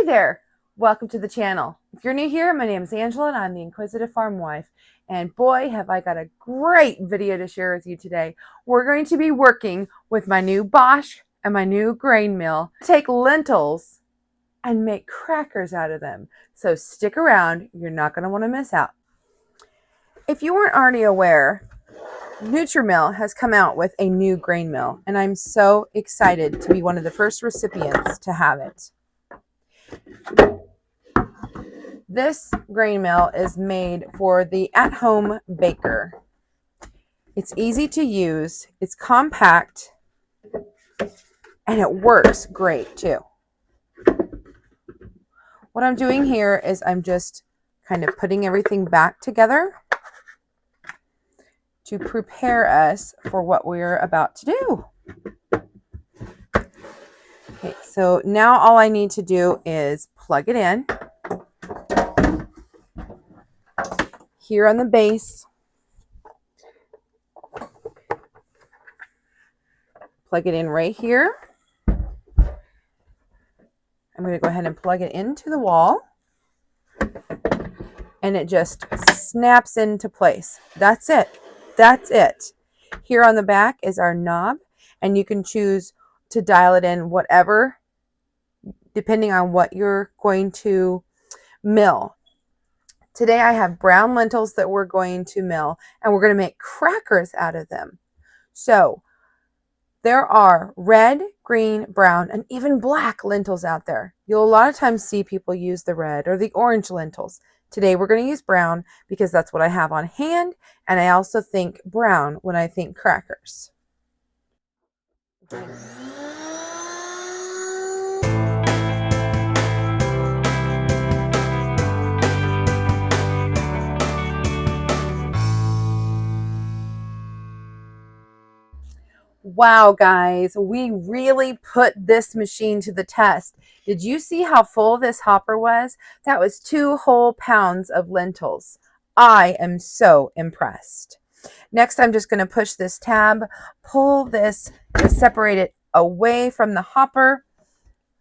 there, welcome to the channel. If you're new here, my name is Angela and I'm the Inquisitive Farm Wife. And boy, have I got a great video to share with you today. We're going to be working with my new Bosch and my new grain mill. Take lentils and make crackers out of them. So stick around, you're not going to want to miss out. If you weren't already aware, Nutri-Mill has come out with a new grain mill, and I'm so excited to be one of the first recipients to have it. This grain mill is made for the at-home baker. It's easy to use, it's compact, and it works great too. What I'm doing here is I'm just kind of putting everything back together to prepare us for what we're about to do. Okay, so now all I need to do is plug it in here on the base. Plug it in right here. I'm going to go ahead and plug it into the wall, and it just snaps into place. That's it. That's it. Here on the back is our knob, and you can choose to dial it in whatever, depending on what you're going to mill. Today I have brown lentils that we're going to mill, and we're going to make crackers out of them. So there are red, green, brown, and even black lentils out there. You'll a lot of times see people use the red or the orange lentils. Today we're going to use brown because that's what I have on hand, and I also think brown when I think crackers. Wow, guys, we really put this machine to the test. Did you see how full this hopper was? That was 2 whole pounds of lentils. I am so impressed. Next, I'm just going to push this tab, pull this to separate it away from the hopper,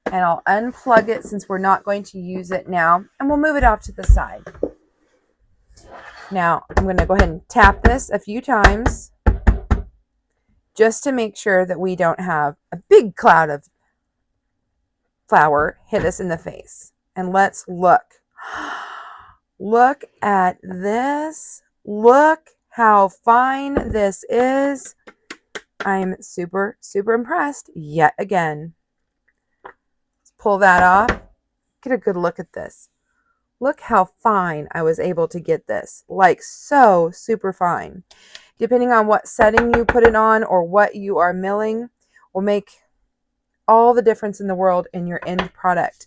and I'll unplug it since we're not going to use it now, and we'll move it off to the side. Now, I'm going to go ahead and tap this a few times, just to make sure that we don't have a big cloud of flour hit us in the face. And let's look. Look at this. Look how fine this is. I'm super, super impressed yet again. Let's pull that off. Get a good look at this. Look how fine I was able to get this. Like so super fine. Depending on what setting you put it on or what you are milling will make all the difference in the world in your end product.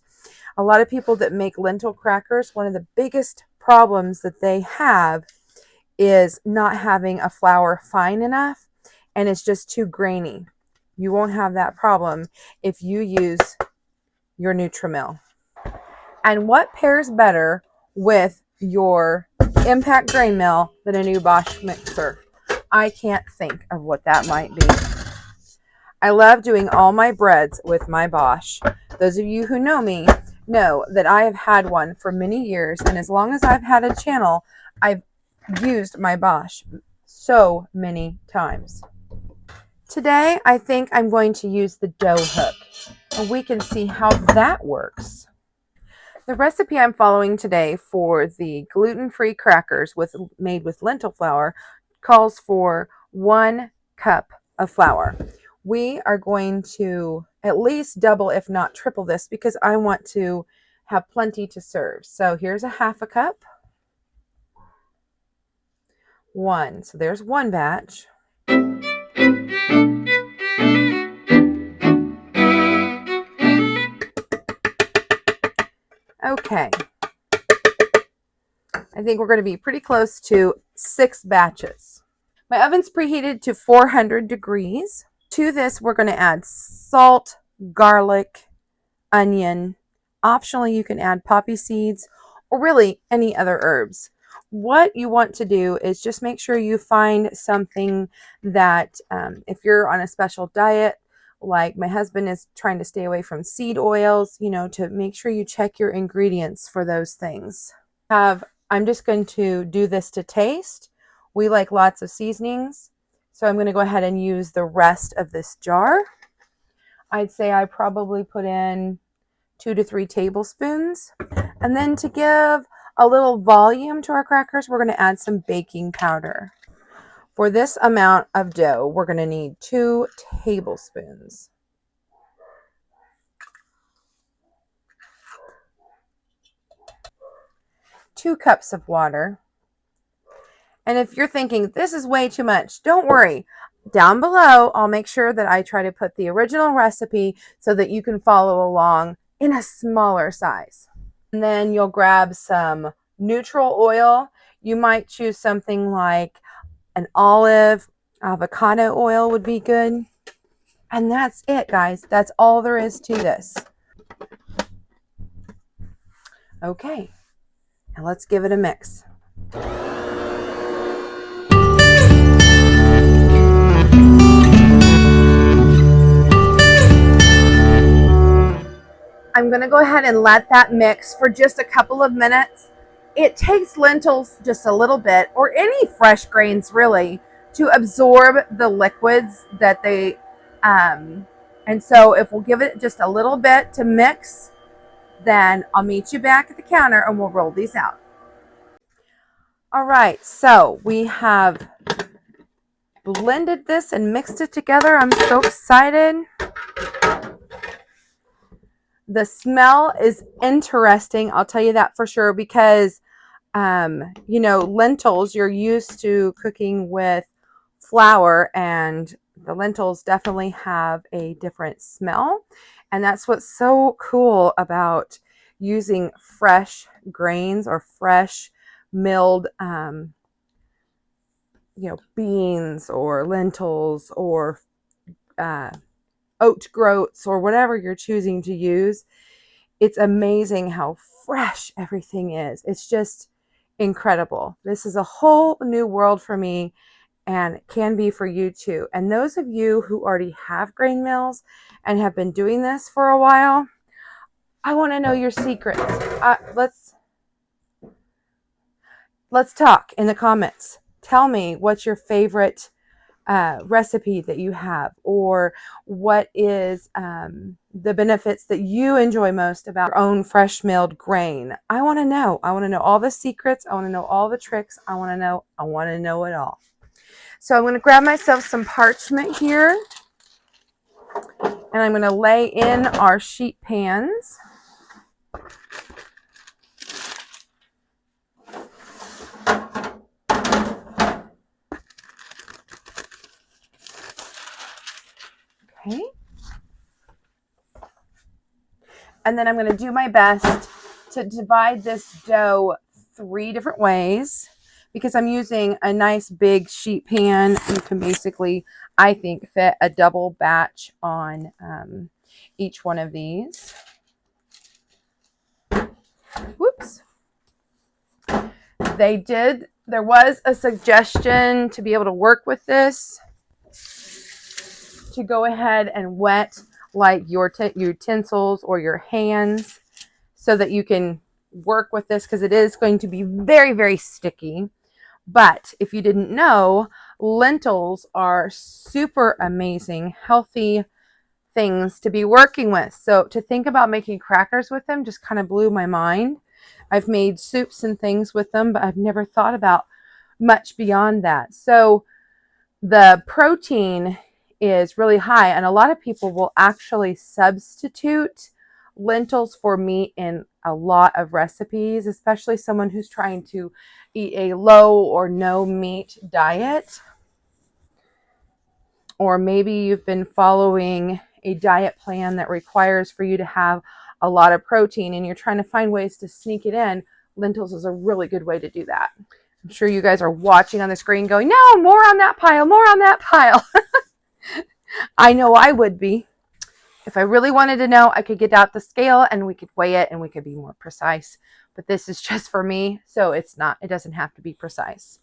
A lot of people that make lentil crackers, one of the biggest problems that they have is not having a flour fine enough, and it's just too grainy. You won't have that problem if you use your Nutri-Mill. And what pairs better with your impact grain mill than a new Bosch mixer? I can't think of what that might be. I love doing all my breads with my Bosch. Those of you who know me know that I have had one for many years, and as long as I've had a channel, I've used my Bosch so many times. Today, I think I'm going to use the dough hook, and we can see how that works. The recipe I'm following today for the gluten-free crackers made with lentil flour calls for 1 cup of flour. We are going to at least double, if not triple this, because I want to have plenty to serve. So here's a 1/2 cup. 1. So there's 1 batch. Okay. I think we're going to be pretty close to 6 batches. My oven's preheated to 400 degrees. To this, we're going to add salt, garlic, onion. Optionally, you can add poppy seeds or really any other herbs. What you want to do is just make sure you find something that if you're on a special diet Like my husband is trying to stay away from seed oils, you know, to make sure you check your ingredients for those things. I'm just going to do this to taste. We like lots of seasonings, so I'm going to go ahead and use the rest of this jar. I'd say I probably put in 2 to 3 tablespoons. And then to give a little volume to our crackers, we're going to add some baking powder. For this amount of dough, we're going to need 2 tablespoons. Two cups of water. And if you're thinking, this is way too much, don't worry. Down below, I'll make sure that I try to put the original recipe so that you can follow along in a smaller size. And then you'll grab some neutral oil. You might choose something like an olive, avocado oil would be good. And that's it, guys. That's all there is to this. Okay, now let's give it a mix. I'm going to go ahead and let that mix for just a couple of minutes. It takes lentils just a little bit, or any fresh grains really, to absorb the liquids that they, and so if we'll give it just a little bit to mix, then I'll meet you back at the counter and we'll roll these out. All right, so we have blended this and mixed it together. I'm so excited. The smell is interesting, I'll tell you that for sure, because you know, lentils, you're used to cooking with flour, and the lentils definitely have a different smell. And that's what's so cool about using fresh grains or fresh milled you know, beans or lentils or oat groats or whatever you're choosing to use. It's amazing how fresh everything is. It's just incredible. This is a whole new world for me, and it can be for you too. And those of you who already have grain mills and have been doing this for a while, I want to know your secrets. Let's talk in the comments. Tell me what's your favorite recipe that you have, or what is the benefits that you enjoy most about your own fresh milled grain. I want to know. I want to know all the secrets. I want to know all the tricks. I want to know it all. So I'm going to grab myself some parchment here, and I'm going to lay in our sheet pans. Okay. And then I'm going to do my best to divide this dough 3 different ways, because I'm using a nice big sheet pan. You can basically, I think, fit a double batch on each one of these. Whoops. There was a suggestion to be able to work with this, to go ahead and wet like your utensils or your hands so that you can work with this, because it is going to be very, very sticky. But if you didn't know, lentils are super amazing, healthy things to be working with. So to think about making crackers with them just kind of blew my mind. I've made soups and things with them, but I've never thought about much beyond that. So the protein is really high, and a lot of people will actually substitute lentils for meat in a lot of recipes, especially someone who's trying to eat a low or no meat diet. Or maybe you've been following a diet plan that requires for you to have a lot of protein and you're trying to find ways to sneak it in. Lentils is a really good way to do that. I'm sure you guys are watching on the screen going, no, more on that pile, more on that pile. I know I would be. If I really wanted to know, I could get out the scale and we could weigh it and we could be more precise. But this is just for me, so it doesn't have to be precise.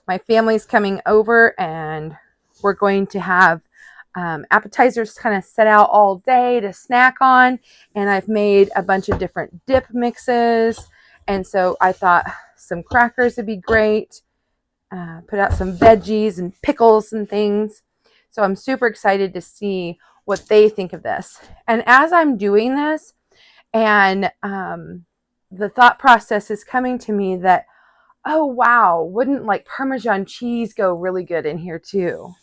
My family's coming over and we're going to have appetizers kind of set out all day to snack on. And I've made a bunch of different dip mixes. And so I thought some crackers would be great. Put out some veggies and pickles and things. So I'm super excited to see what they think of this. And as I'm doing this, and the thought process is coming to me that, oh wow, wouldn't like Parmesan cheese go really good in here too?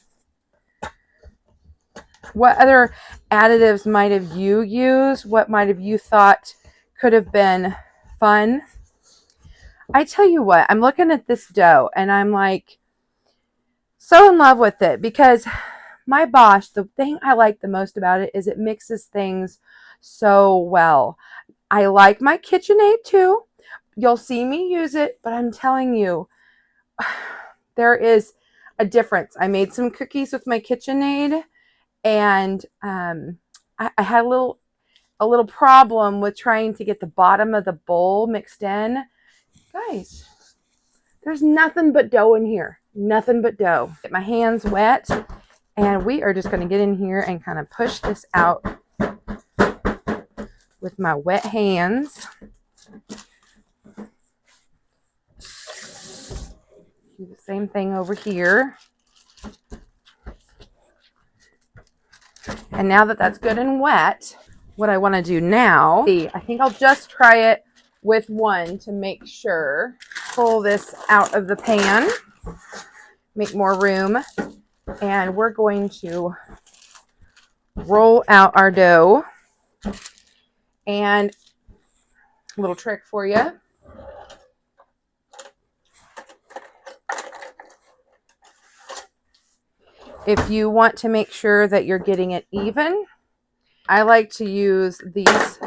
What other additives might have you used? What might have you thought could have been fun? I tell you what, I'm looking at this dough and I'm like so in love with it, because my Bosch, the thing I like the most about it is it mixes things so well. I like my KitchenAid too. You'll see me use it, but I'm telling you, there is a difference. I made some cookies with my KitchenAid, and I had a little problem with trying to get the bottom of the bowl mixed in. Guys, there's nothing but dough in here. Nothing but dough. Get my hands wet, and we are just going to get in here and kind of push this out with my wet hands. Do the same thing over here. And now that that's good and wet, what I want to do now, I think I'll just try it with one to make sure. Pull this out of the pan, make more room, and we're going to roll out our dough. And a little trick for you. If you want to make sure that you're getting it even, I like to use these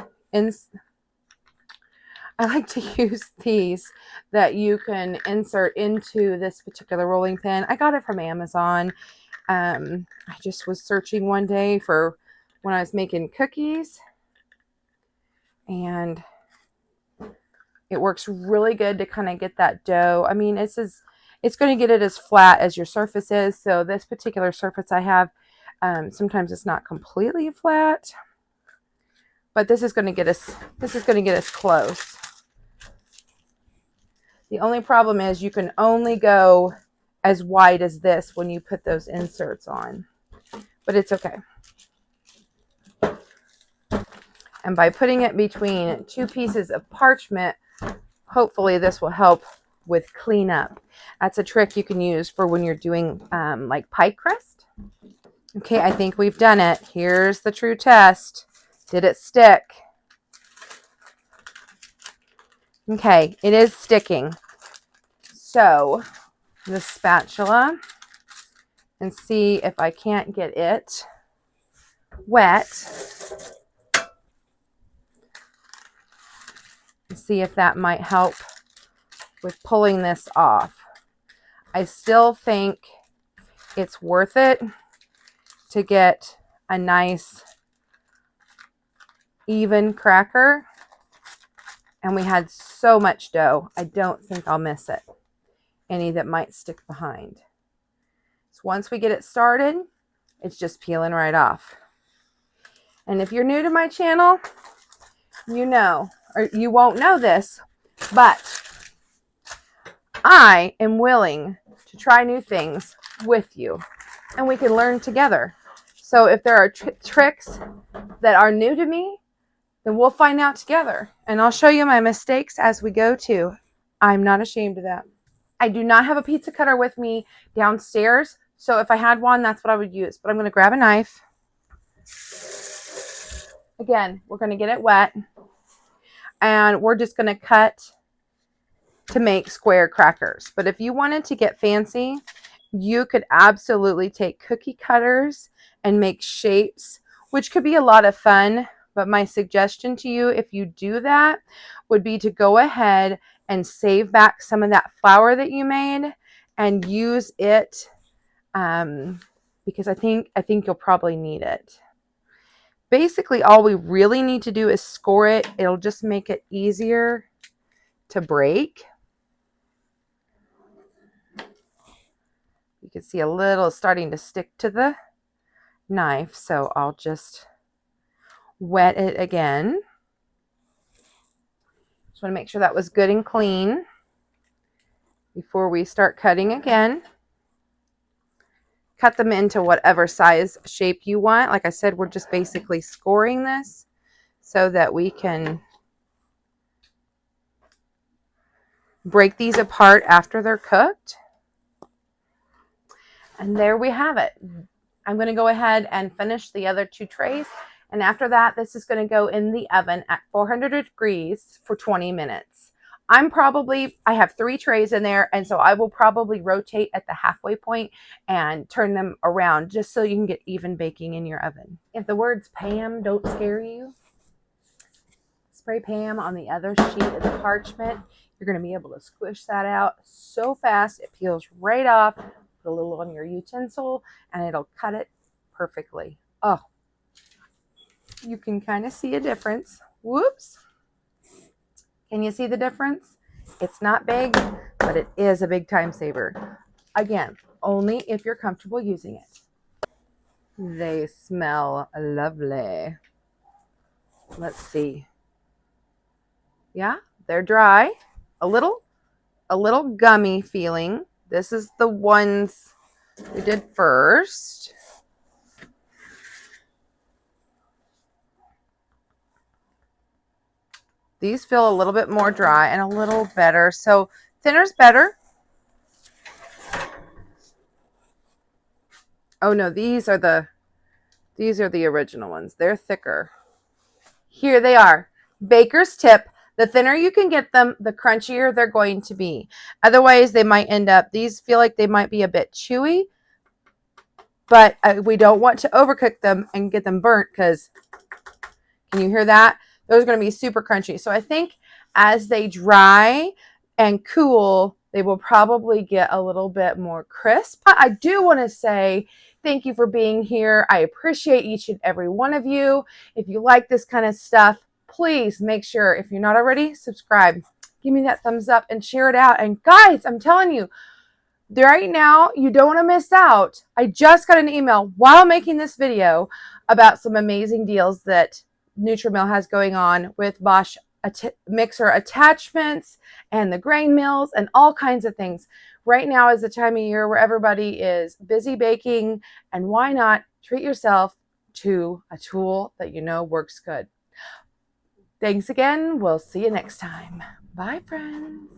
that you can insert into this particular rolling pin. I got it from Amazon. I just was searching one day for when I was making cookies, and it works really good to kind of get that dough. I mean, it's going to get it as flat as your surface is. So this particular surface I have, sometimes it's not completely flat, but this is going to get us close. The only problem is you can only go as wide as this when you put those inserts on, but it's okay. And by putting it between two pieces of parchment, hopefully this will help with cleanup. That's a trick you can use for when you're doing like pie crust. Okay, I think we've done it. Here's the true test. Did it stick? Okay, it is sticking. So the spatula, and see if I can't get it wet. And see if that might help with pulling this off. I still think it's worth it to get a nice even cracker. And we had so much dough, I don't think I'll miss it. Any that might stick behind. So once we get it started, it's just peeling right off. And if you're new to my channel, you know, or you won't know this, but I am willing to try new things with you, and we can learn together. So if there are tricks that are new to me, then we'll find out together, and I'll show you my mistakes as we go too. I'm not ashamed of that. I do not have a pizza cutter with me downstairs, so if I had one, that's what I would use. But I'm going to grab a knife. Again, we're going to get it wet, and we're just going to cut to make square crackers. But if you wanted to get fancy, you could absolutely take cookie cutters and make shapes, which could be a lot of fun. But my suggestion to you, if you do that, would be to go ahead and save back some of that flour that you made and use it, because I think you'll probably need it. Basically, all we really need to do is score it. It'll just make it easier to break. You can see a little starting to stick to the knife, so I'll just wet it again. Just want to make sure that was good and clean before we start cutting again. Cut them into whatever size shape you want. Like I said, we're just basically scoring this so that we can break these apart after they're cooked. And there we have it. I'm going to go ahead and finish the other 2 trays. And after that, this is going to go in the oven at 400 degrees for 20 minutes. I have 3 trays in there, and so I will probably rotate at the halfway point and turn them around just so you can get even baking in your oven. If the words Pam don't scare you, spray Pam on the other sheet of the parchment. You're going to be able to squish that out so fast it peels right off. Put a little on your utensil and it'll cut it perfectly. Oh, you can kind of see a difference. Whoops. Can you see the difference? It's not big, but it is a big time saver. Again, only if you're comfortable using it. They smell lovely. Let's see. Yeah, they're dry. A little gummy feeling. This is the ones we did first. These feel a little bit more dry and a little better. So thinner's better. Oh no, these are the original ones. They're thicker. Here they are. Baker's tip. The thinner you can get them, the crunchier they're going to be. Otherwise, they might end up, these feel like they might be a bit chewy, but we don't want to overcook them and get them burnt because, can you hear that? Those are going to be super crunchy. So I think as they dry and cool, they will probably get a little bit more crisp. I do want to say thank you for being here. I appreciate each and every one of you. If you like this kind of stuff, please make sure, if you're not already, subscribe. Give me that thumbs up and share it out. And guys, I'm telling you, right now, you don't want to miss out. I just got an email while making this video about some amazing deals that Nutrimil has going on with Bosch mixer attachments and the grain mills and all kinds of things. Right now is the time of year where everybody is busy baking, and why not treat yourself to a tool that you know works good. Thanks again. We'll see you next time. Bye, friends.